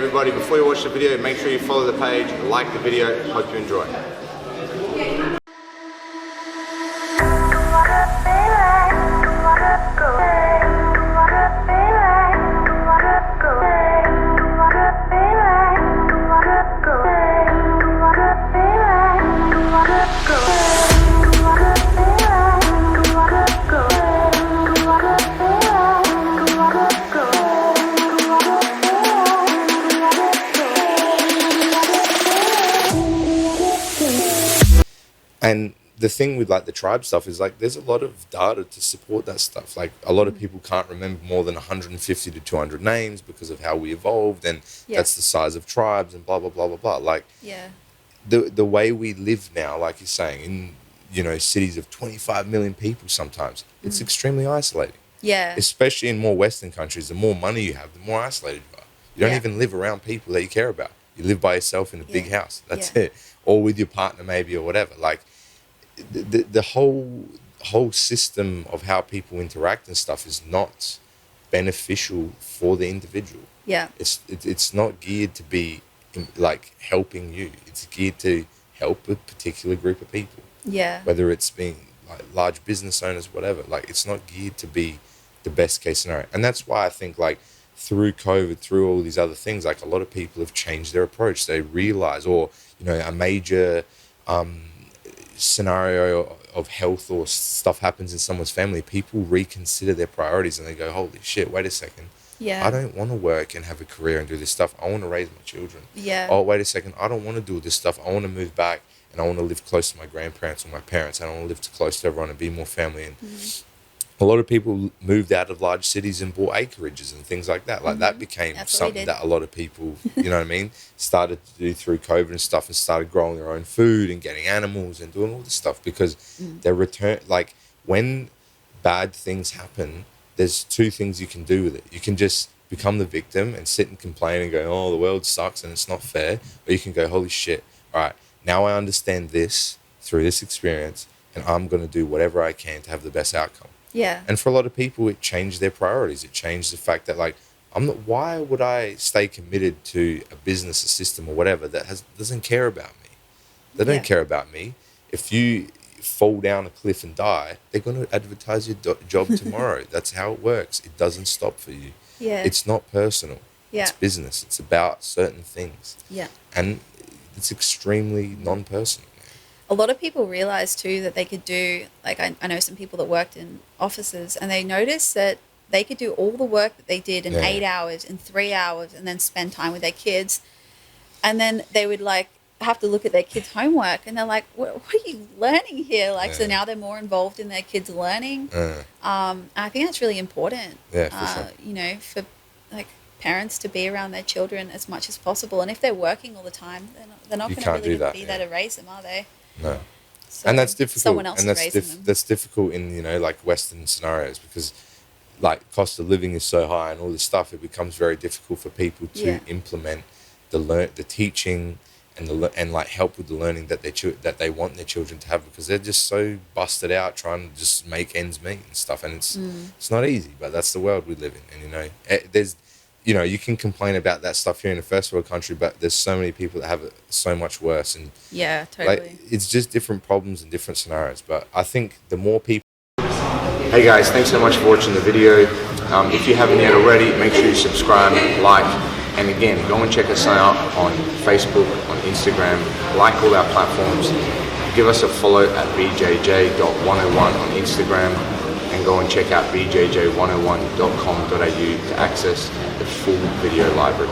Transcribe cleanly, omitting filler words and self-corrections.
everybody, before you watch the video, make sure you follow the page, like the video. Hope you enjoy. And the thing with like the tribe stuff is like there's a lot of data to support that stuff. Like a lot of people can't remember more than 150 to 200 names because of how we evolved, and that's the size of tribes and blah blah blah blah blah. Like the way we live now, like you're saying, in cities of 25 million people, sometimes it's extremely isolating. Yeah. Especially in more Western countries, the more money you have, the more isolated you are. You don't even live around people that you care about. You live by yourself in a big house. That's it. Or with your partner maybe, or whatever. Like the whole system of how people interact and stuff is not beneficial for the individual. Yeah. It's not geared to be like helping you. It's geared to help a particular group of people. Yeah. Whether it's being like large business owners, whatever. Like it's not geared to be the best case scenario. And that's why I think like through COVID, through all these other things, like a lot of people have changed their approach. They realize, or a major scenario of health or stuff happens in someone's family, people reconsider their priorities and they go, holy shit, wait a second. Yeah. I don't want to work and have a career and do this stuff. I want to raise my children. Yeah. Oh, wait a second. I don't want to do this stuff. I want to move back and I want to live close to my grandparents or my parents. I don't want to live too close to everyone and be more family. And a lot of people moved out of large cities and bought acreages and things like that. Like that became something that a lot of people, started to do through COVID and stuff, and started growing their own food and getting animals and doing all this stuff because their return, like when bad things happen, there's two things you can do with it. You can just become the victim and sit and complain and go, oh, the world sucks and it's not fair. Or you can go, holy shit, all right, now I understand this through this experience and I'm going to do whatever I can to have the best outcome. Yeah. And for a lot of people, it changed their priorities. It changed the fact that, like, why would I stay committed to a business, a system, or whatever that doesn't care about me? They don't care about me. If you fall down a cliff and die, they're going to advertise your job tomorrow. That's how it works. It doesn't stop for you. Yeah. It's not personal. Yeah. It's business. It's about certain things. Yeah. And it's extremely non-personal. A lot of people realize too that they could do, like I know some people that worked in offices and they noticed that they could do all the work that they did in 8 hours, in 3 hours, and then spend time with their kids. And then they would like have to look at their kids' homework and they're like, what are you learning here? Like, so now they're more involved in their kids' learning. I think that's really important, for like parents to be around their children as much as possible. And if they're working all the time, they're not going to really be there to raise them, are they? No. So and that's difficult. Someone else that's difficult in, like Western scenarios because like cost of living is so high and all this stuff, it becomes very difficult for people to implement the teaching and like help with the learning that they want their children to have because they're just so busted out trying to just make ends meet and stuff. And it's not easy, but that's the world we live in. And, there's, you can complain about that stuff here in a first world country, but there's so many people that have it so much worse. And yeah, totally. Like, it's just different problems and different scenarios. But I think the more people... Hey guys, thanks so much for watching the video. If you haven't yet already, make sure you subscribe, like, and again, go and check us out on Facebook, on Instagram, like all our platforms. Give us a follow at bjj.101 on Instagram. And go and check out bjj101.com.au to access the full video library.